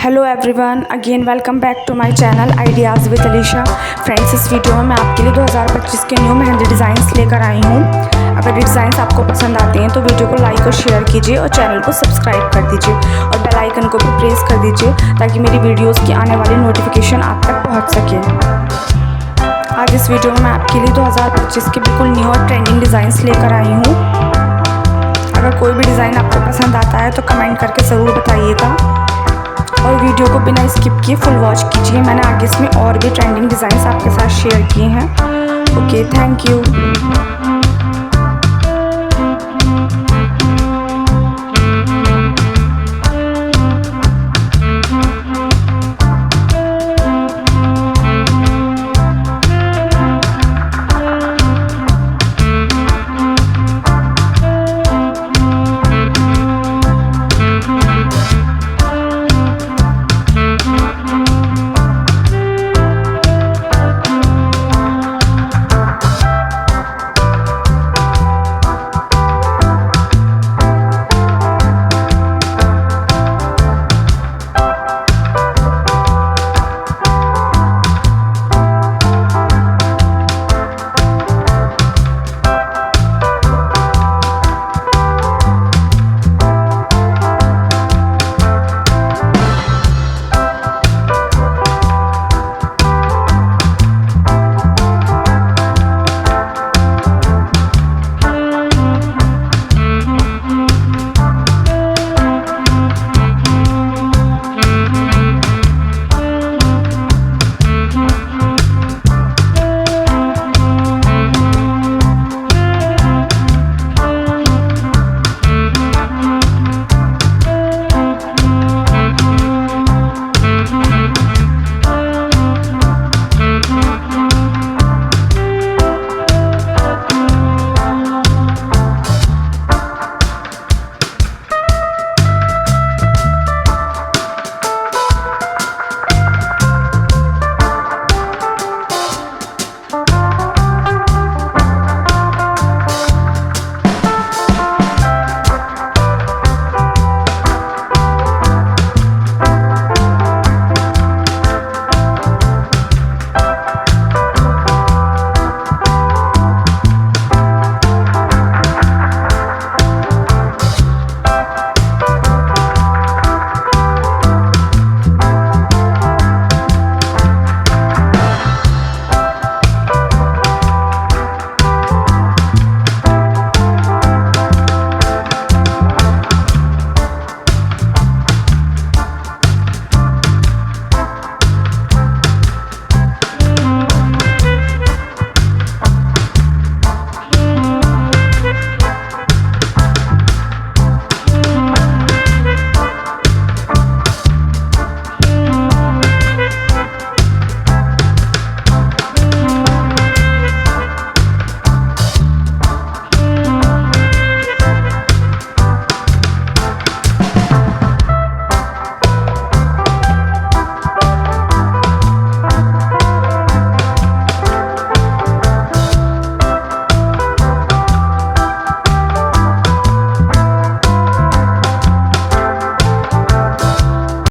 Hello everyone, again welcome back to my channel ideas with Alisha. Friends, इस video में मैं आपके लिए 2025 के न्यू मेहंदी डिज़ाइंस लेकर आई हूँ। अगर ये डिज़ाइंस आपको पसंद आते हैं तो वीडियो को लाइक और शेयर कीजिए और चैनल को सब्सक्राइब कर दीजिए और बेल आइकन को भी प्रेस कर दीजिए ताकि मेरी वीडियोज़ की आने वाली नोटिफिकेशन आप तक पहुँच सके। आज इस वीडियो में मैं आपके लिए 2025 के बिल्कुल न्यू और ट्रेंडिंग डिज़ाइंस लेकर आई हूँ। अगर कोई भी डिज़ाइन आपको पसंद आता है तो कमेंट करके ज़रूर बताइएगा और वीडियो को बिना स्किप किए फुल वॉच कीजिए। मैंने आगे इसमें और भी ट्रेंडिंग डिज़ाइंस आपके साथ शेयर किए हैं। Okay, thank you.